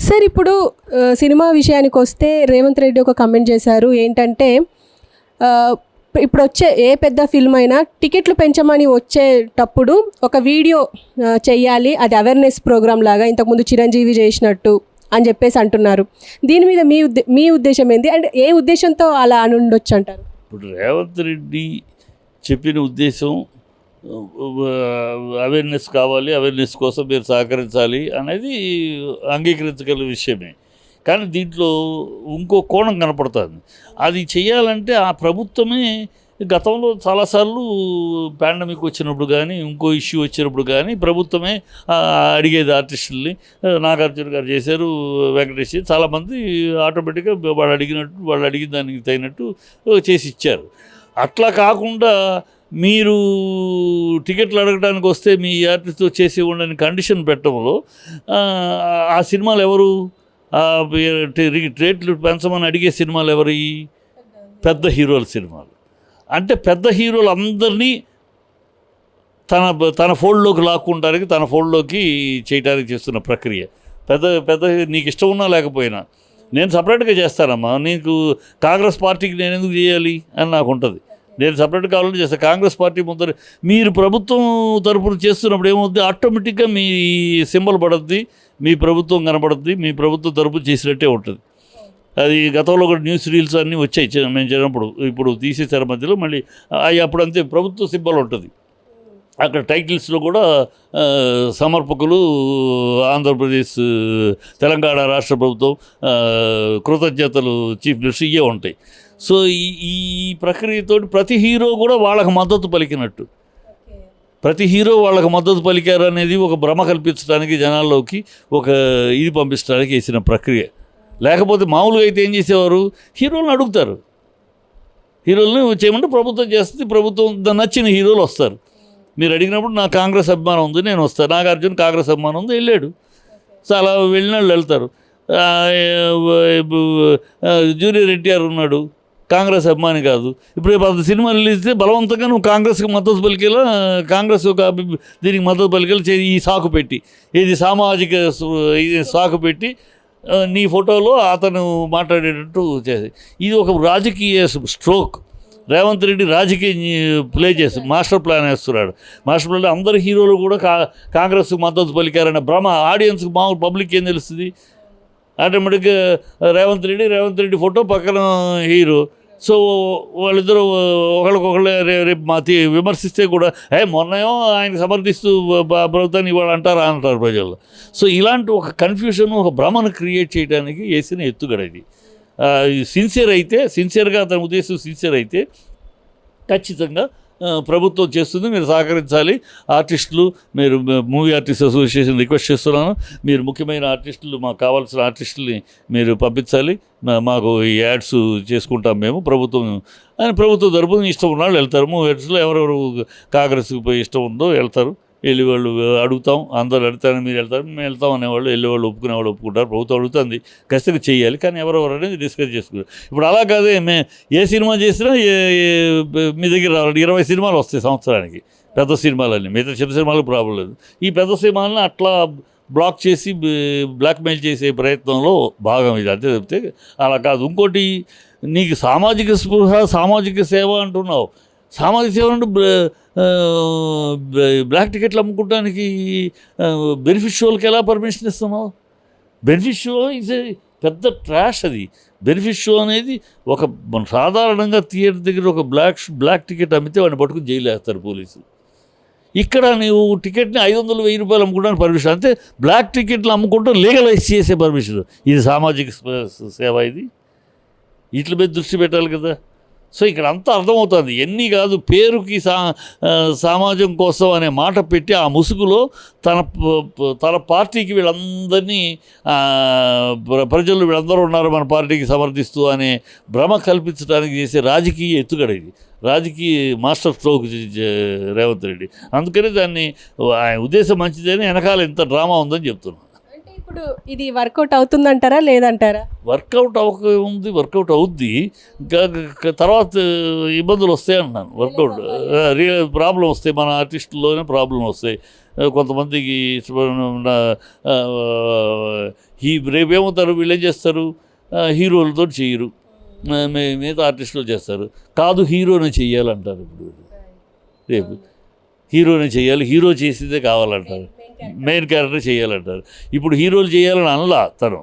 Sir ఇప్పుడు cinema విషయానికొస్తే రేవంత్ రెడ్డి ఒక కామెంట్ చేశారు. ఏంటంటే ఇప్పుడు వచ్చే ఏ పెద్ద ఫిల్మ్ అయినా టికెట్లు పెంచమని వచ్చేటప్పుడు ఒక వీడియో చెయ్యాలి, అది అవేర్నెస్ ప్రోగ్రామ్ లాగా ఇంతకుముందు చిరంజీవి చేసినట్టు అని చెప్పేసి అంటున్నారు. దీని మీద మీ ఉద్దేశం ఏంటి, అంటే ఏ ఉద్దేశంతో అలా అని ఉండొచ్చు అంటారు? ఇప్పుడు రేవంత్ రెడ్డి చెప్పిన ఉద్దేశం అవేర్నెస్ కావాలి, అవేర్నెస్ కోసం మీరు సహకరించాలి అనేది అంగీకరించగల విషయమే. కానీ దీంట్లో ఇంకో కోణం కనపడుతుంది. అది చేయాలంటే ఆ ప్రభుత్వమే గతంలో చాలాసార్లు పాండమిక్ వచ్చినప్పుడు కానీ ఇంకో ఇష్యూ వచ్చినప్పుడు కానీ ప్రభుత్వమే అడిగేది ఆర్టిస్టుల్ని. నాగార్జున గారు చేశారు, వెంకటేష్, చాలామంది ఆటోమేటిక్గా వాళ్ళు అడిగిన దానికి తగినట్టు చేసి ఇచ్చారు. అట్లా కాకుండా మీరు టికెట్లు అడగడానికి వస్తే మీ ఆర్టిస్ట్తో చేసి ఉండని కండిషన్ పెట్టడంలో ఆ సినిమాలు ఎవరు, రేట్లు పెంచమని అడిగే సినిమాలు ఎవరు? పెద్ద హీరోల సినిమాలు. అంటే పెద్ద హీరోలు అందరినీ తన ఫోల్డ్లోకి లాక్కుంటానికి, తన ఫోల్డ్లోకి చేయడానికి చేస్తున్న ప్రక్రియ. పెద్ద నీకు ఇష్టం ఉన్నా లేకపోయినా నేను సపరేట్గా చేస్తానమ్మా, నీకు కాంగ్రెస్ పార్టీకి నేను ఎందుకు చేయాలి అని నాకు ఉంటుంది. నేను సపరేట్గా కావాలని చేస్తాను. కాంగ్రెస్ పార్టీ ముందర మీరు ప్రభుత్వం తరపున చేస్తున్నప్పుడు ఏమవుతుంది, ఆటోమేటిక్గా మీ సింబల్ పడుద్ది, మీ ప్రభుత్వం కనపడుద్ది, మీ ప్రభుత్వం తరపున చేసినట్టే ఉంటుంది. అది గతంలో కూడా న్యూస్ రీల్స్ అన్నీ వచ్చాయి మేము చేసినప్పుడు. ఇప్పుడు తీసేసారు మధ్యలో, మళ్ళీ అవి అప్పుడు అంతే ప్రభుత్వ సింబల్ ఉంటుంది. అక్కడ టైటిల్స్లో కూడా సమర్పకులు ఆంధ్రప్రదేశ్, తెలంగాణ రాష్ట్ర ప్రభుత్వం, కృతజ్ఞతలు చీఫ్ మినిస్టర్ ఇవే ఉంటాయి. సో ఈ ప్రక్రియతో ప్రతి హీరో కూడా వాళ్ళకి మద్దతు పలికినట్టు, ప్రతి హీరో వాళ్ళకి మద్దతు పలికారు అనేది ఒక భ్రమ కల్పించడానికి, జనాల్లోకి ఒక ఇది పంపించడానికి వేసిన ప్రక్రియ. లేకపోతే మామూలుగా అయితే ఏం చేసేవారు, హీరోలను అడుగుతారు, హీరోలను చేయమంటే ప్రభుత్వం చేస్తుంది, ప్రభుత్వం నచ్చిన హీరోలు వస్తారు. మీరు అడిగినప్పుడు నాకు కాంగ్రెస్ అభిమానం ఉంది, నేను వస్తాను. నాగార్జున కాంగ్రెస్ అభిమానం ఉంది, వెళ్ళాడు. సో అలా వెళ్ళిన వాళ్ళు వెళ్తారు. జూనియర్ ఎన్టీఆర్ ఉన్నాడు, కాంగ్రెస్ అభిమాని కాదు. ఇప్పుడు రేపు సినిమా రిలీజ్ చేస్తే బలవంతంగా నువ్వు కాంగ్రెస్కి మద్దతు పలికేలా, కాంగ్రెస్ ఒక దీనికి మద్దతు పలికేలా ఈ సాకు పెట్టి, ఇది సామాజిక సాకు పెట్టి నీ ఫోటోలో అతను మాట్లాడేటట్టు చేసి, ఇది ఒక రాజకీయ స్ట్రోక్. రేవంత్ రెడ్డి రాజకీయ ప్లే చేసి మాస్టర్ ప్లాన్ వేస్తున్నాడు. మాస్టర్ ప్లాన్ అందరు హీరోలు కూడా కాంగ్రెస్కి మద్దతు పలికారనే భ్రమ ఆడియన్స్కి, మామూలు పబ్లిక్ ఏం తెలుస్తుంది? ఆటోమేటిక్గా రేవంత్ రెడ్డి ఫోటో పక్కన హీరో. సో వాళ్ళిద్దరూ ఒకళ్ళకొకళ్ళు రేపు విమర్శిస్తే కూడా మొన్నయో ఆయన సమర్థిస్తూ ప్రభుత్వాన్ని ఇవాళ అంటారు ప్రజల్లో. సో ఇలాంటి ఒక కన్ఫ్యూషన్, ఒక భ్రమను క్రియేట్ చేయడానికి వేసిన ఎత్తుగడ ఇది. సిన్సియర్గా అతని ఉద్దేశం సిన్సియర్ అయితే ఖచ్చితంగా ప్రభుత్వం చేస్తుంది, మీరు సహకరించాలి. ఆర్టిస్టులు, మీరు మూవీ ఆర్టిస్ట్ అసోసియేషన్ రిక్వెస్ట్ చేస్తున్నాను, మీరు ముఖ్యమైన ఆర్టిస్టులు, మాకు కావాల్సిన ఆర్టిస్టుల్ని మీరు పంపించాలి, మాకు ఈ యాడ్స్ చేసుకుంటాం మేము ప్రభుత్వం అని. ప్రభుత్వం తరపున ఇష్టం ఉన్న వాళ్ళు వెళ్తారు. మూవీ ఆర్టిస్టులు ఎవరెవరు కాంగ్రెస్కి పోయి ఇష్టం ఉందో వెళ్తారు. వెళ్ళి వాళ్ళు అడుగుతాం, అందరు అడుగుతారని మీరు వెళ్తారు, మేము వెళ్తాం అనేవాళ్ళు, వెళ్ళేవాళ్ళు ఒప్పుకునేవాళ్ళు ఒప్పుకుంటారు. ప్రభుత్వం అడుగుతుంది, ఖచ్చితంగా చేయాలి, కానీ ఎవరెవరు అనేది డిస్కస్ చేసుకుంటారు. ఇప్పుడు అలా కాదే, ఏ సినిమా చేసినా మీ దగ్గర రావాలి 20 సినిమాలు వస్తాయి సంవత్సరానికి, పెద్ద సినిమాలన్నీ. మిగతా చిన్న సినిమాలకు ప్రాబ్లం లేదు. ఈ పెద్ద సినిమాలను అట్లా బ్లాక్ చేసి బ్లాక్మెయిల్ చేసే ప్రయత్నంలో భాగం ఇది, అంతే చెప్తే అలా కాదు. ఇంకోటి, నీకు సామాజిక స్పృహ, సామాజిక సేవ అంటున్నావు. సామాజిక సేవ అంటే బ్లాక్ టికెట్లు అమ్ముకోవడానికి బెనిఫిట్ షోలకి ఎలా పర్మిషన్ ఇస్తున్నావు? బెనిఫిట్ షో ఇస్ పెద్ద ట్రాష్ అది. బెనిఫిట్ షో అనేది ఒక సాధారణంగా థియేటర్ దగ్గర ఒక బ్లాక్ టికెట్ అమ్మితే వాడిని పట్టుకుని జైలు వేస్తారు పోలీసులు. ఇక్కడ నీవు టికెట్ని 500-1000 రూపాయలు అమ్ముకోవడానికి పర్మిషన్, అంటే బ్లాక్ టికెట్లు అమ్ముకుంటూ లీగలైజ్ చేసే పర్మిషన్. ఇది సామాజిక సేవ? ఇది వీటి మీద దృష్టి పెట్టాలి కదా. సో ఇక్కడ అంతా అర్థమవుతుంది. ఎన్ని కాదు, పేరుకి సమాజం కోసం అనే మాట పెట్టి ఆ ముసుగులో తన పార్టీకి వీళ్ళందరినీ, ప్రజలు వీళ్ళందరూ ఉన్నారు మన పార్టీకి సమర్థిస్తూ అనే భ్రమ కల్పించడానికి చేసే రాజకీయ ఎత్తుగడ ఇది, రాజకీయ మాస్టర్ స్ట్రోక్ రేవంత్ రెడ్డి. అందుకని దాన్ని ఆయన ఉద్దేశం మంచిదని వెనకాల ఇంత డ్రామా ఉందని చెప్తున్నాను. ఇప్పుడు ఇది వర్కౌట్ అవుతుందంటారా లేదంటారా? వర్కౌట్ ఉంది, వర్కౌట్ అవుద్ది. తర్వాత ఇబ్బందులు వస్తాయి అంటున్నాను. వర్కౌట్ ప్రాబ్లం వస్తాయి, మన ఆర్టిస్టుల్లోనే ప్రాబ్లం వస్తాయి. కొంతమందికి రేపేమవుతారు, వీళ్ళు ఏం చేస్తారు, హీరోలతో చేయరు, మిగతా ఆర్టిస్టులు చేస్తారు. కాదు హీరోని చెయ్యాలంటారు. ఇప్పుడు రేపు హీరోని చేయాలి, హీరో చేసేదే కావాలంటారు, మెయిన్ క్యారెక్టర్ చేయాలంటారు. ఇప్పుడు హీరోలు చేయాలని అనలా తను,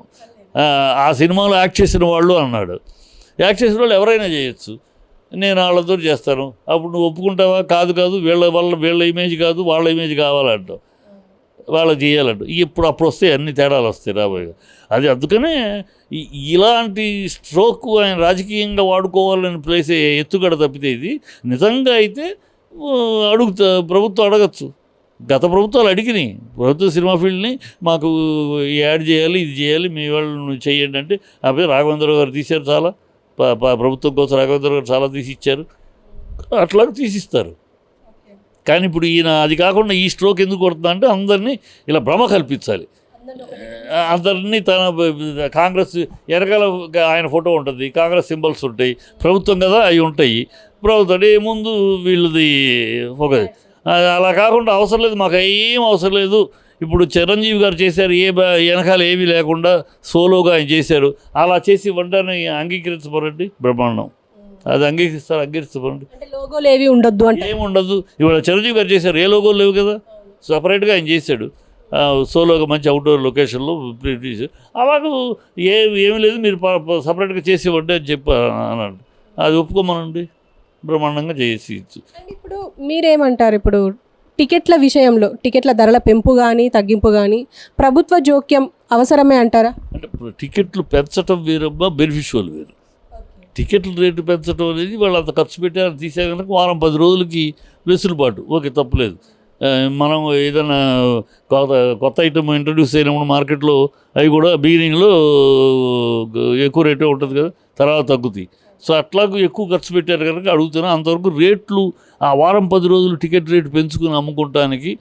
ఆ సినిమాలో యాక్ట్ చేసిన వాళ్ళు అన్నాడు. యాక్ట్ చేసిన వాళ్ళు ఎవరైనా చేయొచ్చు, నేను వాళ్ళతో చేస్తాను. అప్పుడు నువ్వు ఒప్పుకుంటావా? కాదు వీళ్ళ ఇమేజ్ కాదు, వాళ్ళ ఇమేజ్ కావాలంటావు, వాళ్ళు చేయాలంటావు. ఇప్పుడు అప్పుడు వస్తాయి అన్ని తేడాలు వస్తాయి రాబోయే. అది అందుకనే ఇలాంటి స్ట్రోక్ ఆయన రాజకీయంగా వాడుకోవాలని ప్లేస్ ఎత్తుగడ తప్పితే ఇది నిజంగా అయితే ప్రభుత్వం అడగచ్చు. గత ప్రభుత్వాలు అడిగినాయి, ప్రభుత్వ సినిమా ఫీల్డ్ని మాకు యాడ్ చేయాలి, ఇది చేయాలి, మీ వాళ్ళు చేయండి అంటే అప్పుడు రాఘవేంద్ర గారు తీశారు చాలా, ప్రభుత్వం కోసం రాఘవేంద్ర గారు చాలా తీసి ఇచ్చారు, అట్లా తీసిస్తారు. కానీ ఇప్పుడు ఈయన అది కాకుండా ఈ స్ట్రోక్ ఎందుకు కొడుతుందా అంటే అందరినీ ఇలా భ్రమ కల్పించాలి, అందరినీ తన కాంగ్రెస్ వెనకాల ఆయన ఫోటో ఉంటుంది, కాంగ్రెస్ సింబల్స్ ఉంటాయి, ప్రభుత్వం కదా అవి ఉంటాయి, ప్రభుత్వం ముందు వీళ్ళది ఒక అలా కాకుండా అవసరం లేదు, మాకు ఏం అవసరం లేదు. ఇప్పుడు చిరంజీవి గారు చేశారు, వెనకాల ఏమీ లేకుండా సోలోగా ఆయన చేశారు, అలా చేసి వంటని అంగీకరించబడండి, బ్రహ్మాండం. అది అంగీకరిస్తారండి. లోగోలు ఏవి ఉండొద్దు అంటే ఏమి ఉండదు. ఇవాళ చిరంజీవి గారు చేశారు, ఏ లోగోలు లేవు కదా, సపరేట్గా ఆయన చేశాడు సోలోగా మంచి అవుట్డోర్ లొకేషన్లో చేశారు. అలాగూ ఏమీ లేదు, మీరు సపరేట్గా చేసి ఇవ్వండి అని చెప్పి అన్నాడు. అది ఒప్పుకోమనండి, బ్రహ్మాండంగా చేసి ఇచ్చు. ఇప్పుడు మీరేమంటారు? ఇప్పుడు టికెట్ల విషయంలో టికెట్ల ధరల పెంపు కానీ తగ్గింపు కానీ ప్రభుత్వ జోక్యం అవసరమే అంటారా? అంటే టికెట్లు పెంచడం వేరమ్మా, బెనిఫిషియల్ వేరు. టికెట్ల రేటు పెంచడం అనేది వాళ్ళు అంత ఖర్చు పెట్టారు, తీసే కనుక వారం 10 రోజులకి వెసులుబాటు, ఓకే తప్పులేదు. మనం ఏదైనా కొత్త ఐటమ్ ఇంట్రడ్యూస్ అయినప్పుడు మార్కెట్లో అవి కూడా బిగినింగ్లో ఎక్కువ రేటే ఉంటుంది కదా, తర్వాత తగ్గుతాయి. సో అట్లాగూ ఎక్కువ ఖర్చు పెట్టారు కనుక అడుగుతున్నా. అంతవరకు రేట్లు ఆ వారం 10 రోజులు టికెట్ రేటు పెంచుకుని అమ్ముకోవటానికి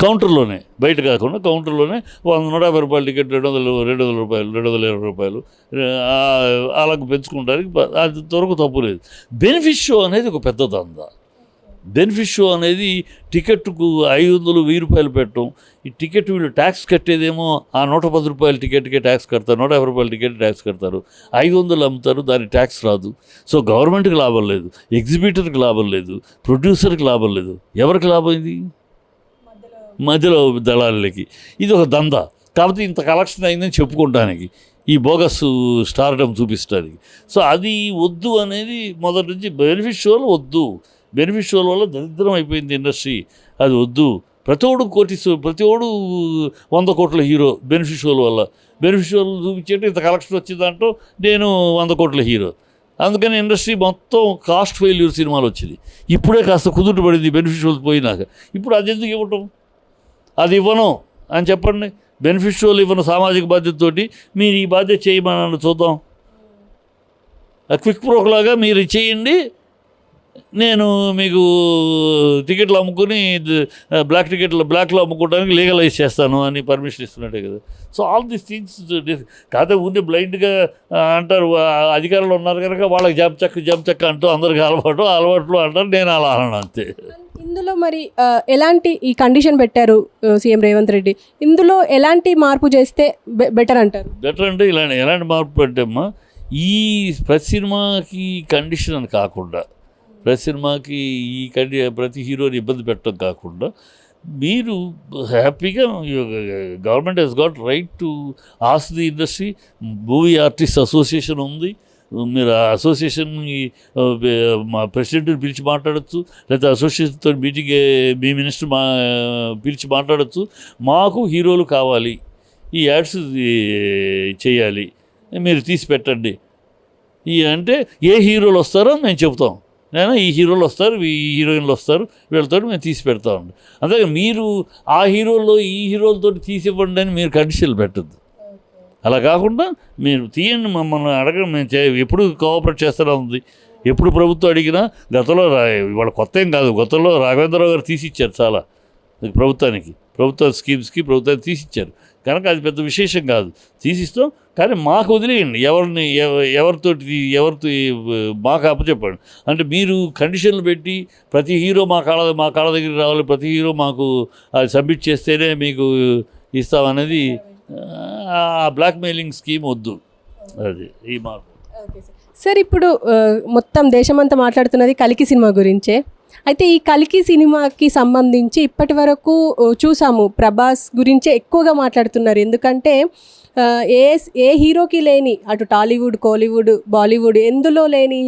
కౌంటర్లోనే, బయట కాకుండా కౌంటర్లోనే 150 రూపాయలు టికెట్ 200 రూపాయలు 220 రూపాయలు అలాగ పెంచుకుంటానికి అది త్వరకు తప్పు లేదు. బెనిఫిట్ షో అనేది ఒక పెద్ద దందా. బెనిఫిట్ షో అనేది టికెట్కు 500 1000 రూపాయలు పెట్టడం. ఈ టికెట్ వీళ్ళు ట్యాక్స్ కట్టేదేమో ఆ 110 రూపాయల టికెట్కే ట్యాక్స్ కడతారు, 150 రూపాయల టికెట్ ట్యాక్స్ కడతారు, 500 అమ్ముతారు, దానికి ట్యాక్స్ రాదు. సో గవర్నమెంట్కి లాభం లేదు, ఎగ్జిబిటర్కి లాభం లేదు, ప్రొడ్యూసర్కి లాభం లేదు. ఎవరికి లాభం ఇది? మధ్యలో దళాలకి. ఇది ఒక దందా. కాబట్టి ఇంత కలెక్షన్ అయిందని చెప్పుకోవడానికి, ఈ బోగస్ స్టార్డమ్ చూపించడానికి. సో అది వద్దు అనేది మొదటి నుంచి. బెనిఫిట్ షోలు వద్దు, బెనిఫిట్ షోల వల్ల దరిద్రం అయిపోయింది ఇండస్ట్రీ, అది వద్దు. ప్రతివాడు ప్రతివాడు 100 కోట్ల హీరో బెనిఫిట్ షోల వల్ల. బెనిఫిట్ షోలు చూపించేట్టు ఇంత కలెక్షన్ వచ్చిందంటూ నేను 100 కోట్ల హీరో. అందుకని ఇండస్ట్రీ మొత్తం కాస్ట్ ఫెయిల్యూర్ సినిమాలు వచ్చింది. ఇప్పుడే కాస్త కుదుట పడింది బెనిఫిట్ షోలు పోయినాక. ఇప్పుడు అది ఎందుకు ఇవ్వటం? అది ఇవ్వను అని చెప్పండి. బెనిఫిట్ షోలు ఇవ్వను సామాజిక బాధ్యతతోటి మీరు ఈ బాధ్యత చేయమని చూద్దాం. క్విక్ ప్రోక్లాగా మీరు చేయండి, నేను మీకు టికెట్లు అమ్ముకుని బ్లాక్లో అమ్ముకోవడానికి లీగలైజ్ చేస్తాను అని పర్మిషన్ ఇస్తున్నట్టే కదా. సో ఆల్ దీస్ థింగ్స్ కాకపోతే ఊరిని బ్లైండ్గా అంటారు. అధికారులు ఉన్నారు కనుక వాళ్ళకి జంప్ చెక్క అంటూ అందరికి అలవాట్లు అంటారు. నేను అలా అన్నాను అంతే. ఇందులో మరి ఎలాంటి ఈ కండిషన్ పెట్టారు సీఎం రేవంత్ రెడ్డి, ఇందులో ఎలాంటి మార్పు చేస్తే బెటర్ అంటారు? బెటర్ అంటే ఎలాంటి మార్పు పెట్టమ్మా, ఈ ప్రతి సినిమాకి కండిషన్ అని కాకుండా, ప్రతి సినిమాకి ప్రతి హీరోని ఇబ్బంది పెట్టడం కాకుండా, మీరు హ్యాపీగా government has got right to ask the industry. Movie artist association ఉంది, మీరు ఆ అసోసియేషన్కి మా ప్రెసిడెంట్ని పిలిచి మాట్లాడచ్చు, లేకపోతే అసోసియేషన్తో మీటింగ్ మీ మినిస్టర్ పిలిచి మాట్లాడచ్చు. మాకు హీరోలు కావాలి, ఈ యాడ్స్ చేయాలి, మీరు తీసి పెట్టండి. అంటే ఏ హీరోలు వస్తారో మేము చెబుతాం, నేను ఈ హీరోలు వస్తారు, ఈ హీరోయిన్లు వస్తారు, వీళ్ళతో మేము తీసి పెడతామండి. అంతే మీరు ఆ హీరోల్లో ఈ హీరోలతో తీసి ఇవ్వండి అని మీరు కండిషన్లు పెట్టద్దు. అలా కాకుండా మీరు తీయండి, మమ్మల్ని అడగడం మేము ఎప్పుడు కోఆపరేట్ చేస్తూనే ఉంది. ఎప్పుడు ప్రభుత్వం అడిగినా గతంలో ఇవాళ కొత్త ఏం కాదు, గతంలో రాఘవేంద్రరావు గారు తీసి ఇచ్చారు చాలా. ప్రభుత్వ స్కీమ్స్కి ప్రభుత్వానికి తీసిచ్చారు కనుక అది పెద్ద విశేషం కాదు, తీసిస్తాం. కానీ మాకు వదిలేయండి, ఎవరితో మాకు అప్పచెప్పండి. అంటే మీరు కండిషన్లు పెట్టి ప్రతి హీరో మా కాళ్ళ దగ్గర రావాలి, ప్రతి హీరో మాకు అది సబ్మిట్ చేస్తేనే మీకు ఇస్తామనేది ఆ బ్లాక్మెయిలింగ్ స్కీమ్ వద్దు. అది ఈ మార్పు. సార్ ఇప్పుడు మొత్తం దేశమంతా మాట్లాడుతున్నది కల్కి సినిమా గురించే. అయితే ఈ కల్కి సినిమాకి సంబంధించి ఇప్పటి వరకు చూసాము ప్రభాస్ గురించే ఎక్కువగా మాట్లాడుతున్నారు. ఎందుకంటే ఏ హీరోకి లేని అటు టాలీవుడ్, కోలీవుడ్, బాలీవుడ్ ఎందులో లేని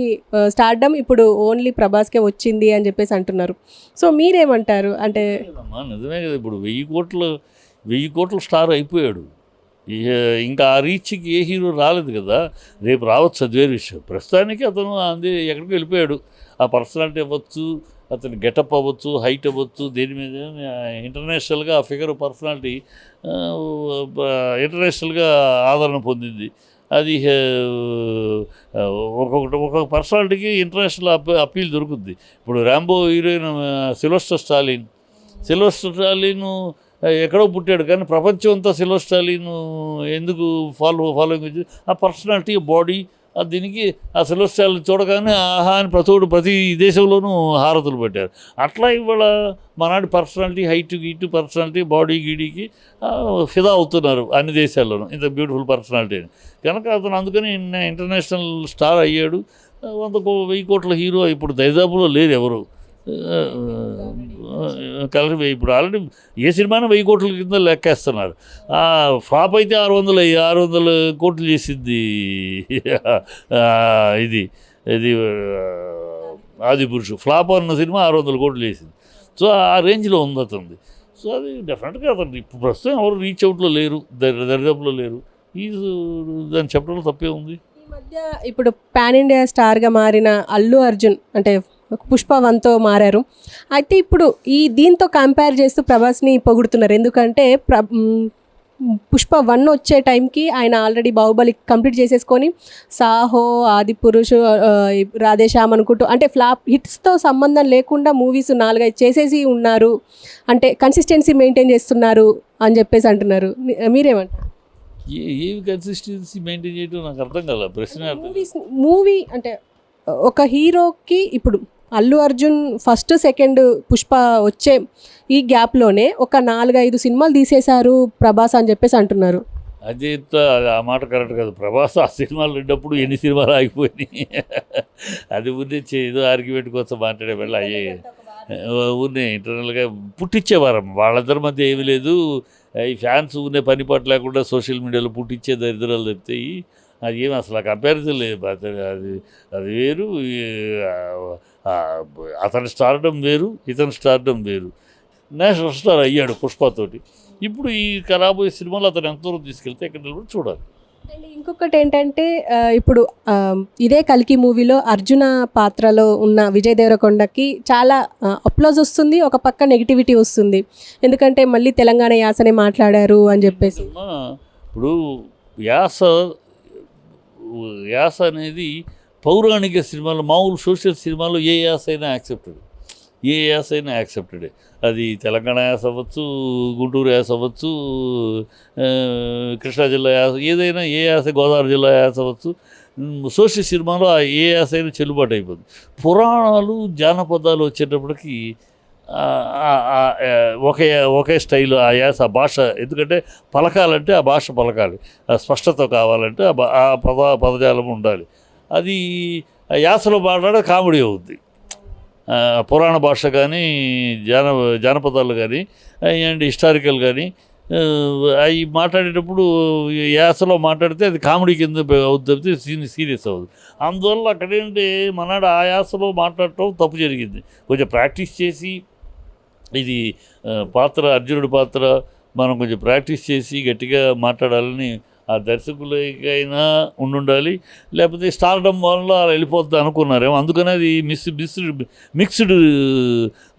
స్టార్డమ్ ఇప్పుడు ఓన్లీ ప్రభాస్కే వచ్చింది అని చెప్పేసి అంటున్నారు. సో మీరేమంటారు? అంటే నిజమే కదా, ఇప్పుడు 1000 కోట్ల స్టార్ అయిపోయాడు. ఇంకా ఆ రీచ్కి ఏ హీరో రాలేదు కదా, రేపు రావచ్చు, అది వేరే విషయం. ప్రస్తుతానికి అతను ఎక్కడికి వెళ్ళిపోయాడు. ఆ పర్సనాలిటీ అవ్వచ్చు, అతని గెటప్ అవ్వచ్చు, హైట్ అవ్వచ్చు, దేని మీద ఇంటర్నేషనల్గా ఆ ఫిగర్ పర్సనాలిటీ ఇంటర్నేషనల్గా ఆదరణ పొందింది. అది ఒక్కొక్క పర్సనాలిటీకి ఇంటర్నేషనల్ అప్పీల్ దొరుకుద్ది. ఇప్పుడు ర్యాంబో హీరోయిన్ సిల్వెస్టర్ స్టాలిన్ ఎక్కడో పుట్టాడు, కానీ ప్రపంచం అంతా సిల్వర్ స్టాలిన్ ఎందుకు ఫాలోయింగ్ ఆ పర్సనాలిటీ, బాడీ, దీనికి ఆ సిల్వర్ స్టాలిన్ చూడగానే ఆహా అని ప్రతి దేశంలోనూ హారతులు పెట్టారు. అట్లా ఇవాళ మనాటి పర్సనాలిటీ, హైట్ పర్సనాలిటీ, బాడీ గీడీకి ఫిదా అవుతున్నారు అన్ని దేశాల్లోనూ, ఇంత బ్యూటిఫుల్ పర్సనాలిటీ అని. కనుక అతను అందుకని ఇంటర్నేషనల్ స్టార్ అయ్యాడు. 1000 కోట్ల హీరో ఇప్పుడు దరిదాపులో లేరు ఎవరు. ఇప్పుడు ఆల్రెడీ ఏ సినిమాని 1000 కోట్ల కింద లెక్కేస్తున్నారు. ఫ్లాప్ అయితే 600 కోట్లు చేసింది ఇది ఆదిపురుషు. ఫ్లాప్ అన్న సినిమా 600 కోట్లు చేసింది. సో ఆ రేంజ్లో ఉంది అతనిది. సో అది డెఫినెట్గా అతను ఇప్పుడు ప్రస్తుతం ఎవరు రీచ్ అవుట్లో లేరు, దరిదాపులో లేరు. దాన్ని చెప్పడంలో తప్పే ఉంది. ఈ మధ్య ఇప్పుడు పాన్ ఇండియా స్టార్గా మారిన అల్లు అర్జున్ అంటే పుష్ప 1తో మారారు. అయితే ఇప్పుడు దీంతో కంపేర్ చేస్తూ ప్రభాస్ని పొగుడుతున్నారు. ఎందుకంటే పుష్ప 1 వచ్చే టైంకి ఆయన ఆల్రెడీ బాహుబలి కంప్లీట్ చేసేసుకొని సాహో, ఆదిపురుష్, రాధేశ్యామ్ అనుకుంటూ అంటే ఫ్లాప్ హిట్స్తో సంబంధం లేకుండా మూవీస్ 4-5 చేసేసి ఉన్నారు. అంటే కన్సిస్టెన్సీ మెయింటైన్ చేస్తున్నారు అని చెప్పేసి అంటున్నారు. మీరేమంటారు? ఏవి కన్సిస్టెన్సీ మెయింటైన్ చేయడం నాకు అర్థం కాల ప్రశ్న. మూవీ అంటే ఒక హీరోకి ఇప్పుడు అల్లు అర్జున్ ఫస్ట్, సెకండ్ పుష్ప వచ్చే ఈ గ్యాప్లోనే ఒక 4-5 సినిమాలు తీసేశారు ప్రభాస్ అని చెప్పేసి అంటున్నారు. అదే ఆ మాట కరెక్ట్ కాదు. ప్రభాస్ ఆ సినిమాలు రెండప్పుడు ఎన్ని సినిమాలు ఆగిపోయినాయి. అది ఊరినే ఏదో ఆర్గ్యుమెంట్ కోసం మాట్లాడే వెళ్ళ అయ్యే ఊరినే ఇంటర్నల్గా పుట్టించేవారు. వాళ్ళిద్దరి మధ్య ఏమీ లేదు. ఈ ఫ్యాన్స్ ఊరినే పని పాటు లేకుండా సోషల్ మీడియాలో పుట్టించే దరిద్రాలు చెప్తాయి. అది ఏమి అసలు కంపారిజన్ లేదు. అది వేరు, అతని స్టార్డమ్ వేరు, ఇతని స్టార్డమ్ వేరు. నేషనల్ స్టార్ అయ్యాడు పుష్పతోటి. ఇప్పుడు ఈ రాబోయే సినిమాలో అతను ఎంతవరకు తీసుకెళ్తే ఎక్కడ చూడాలి. అండ్ ఇంకొకటి ఏంటంటే ఇప్పుడు ఇదే కల్కి మూవీలో అర్జున పాత్రలో ఉన్న విజయ్ దేవరకొండకి చాలా అప్లాజ్ వస్తుంది, ఒక పక్క నెగిటివిటీ వస్తుంది. ఎందుకంటే మళ్ళీ తెలంగాణ యాసనే మాట్లాడారు అని చెప్పేసి. ఇప్పుడు యాస అనేది పౌరాణిక సినిమాలు, మామూలు సోషల్ సినిమాలో ఏ యాస అయినా యాక్సెప్టెడే. అది తెలంగాణ యాస అవ్వచ్చు, గుంటూరు యాస అవ్వచ్చు, కృష్ణా జిల్లా యాస, ఏదైనా ఏ యాస, గోదావరి జిల్లా యాస అవ్వచ్చు. సోషల్ సినిమాలో ఏ యాస అయినా చెల్లుబాటు అయిపోతుంది. పురాణాలు, జానపదాలు వచ్చేటప్పటికి ఒకే స్టైల్, ఆ యాస, ఆ భాష. ఎందుకంటే పలకాలంటే ఆ భాష పలకాలి, స్పష్టత కావాలంటే ఆ పదజాలం ఉండాలి. అది యాసలో మాట్లాడే కామెడీ అవుద్ది. పురాణ భాష కానీ, జానపదాలు కానీ అండ్ హిస్టారికల్ కానీ అవి మాట్లాడేటప్పుడు యాసలో మాట్లాడితే అది కామెడీ కింద అవుతుంది, సీరియస్ అవుతుంది. అందువల్ల అక్కడేంటి మనాడు ఆ యాసలో మాట్లాడటం తప్పు జరిగింది. కొంచెం ప్రాక్టీస్ చేసి, ఇది అర్జునుడి పాత్ర, మనం కొంచెం ప్రాక్టీస్ చేసి గట్టిగా మాట్లాడాలని ఆ దర్శకులకైనా ఉండాలి. లేకపోతే స్టార్డమ్ వల్ల అలా వెళ్ళిపోద్ది అనుకున్నారేమో, అందుకనే అది మిక్స్డ్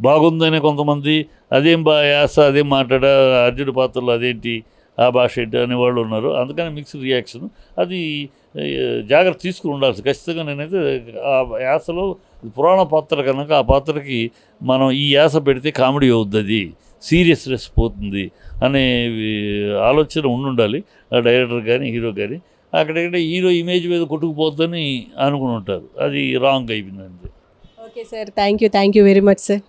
బాగుందనే కొంతమంది. అదేం యాస, అదేం మాట్లాడా, అర్జునుడి పాత్రలో అదేంటి, ఆ భాష ఏంటి అనేవాళ్ళు ఉన్నారు. అందుకని మిక్స్డ్ రియాక్షన్. అది జాగ్రత్త తీసుకుని ఉండాల్సి ఖచ్చితంగా. నేనైతే ఆ యాసలో పురాణ పాత్ర కనుక ఆ పాత్రకి మనం ఈ యాస పెడితే కామెడీ అవుద్ది. అది సీరియస్నెస్ పోతుంది అనే ఆలోచన ఉండాలి ఆ డైరెక్టర్ కానీ హీరో కానీ. అక్కడెక్కడ హీరో ఇమేజ్ మీద కొట్టుకుపోద్దని అనుకుని ఉంటారు, అది రాంగ్ అయిపోయింది అంతే. Okay sir, thank you very much sir.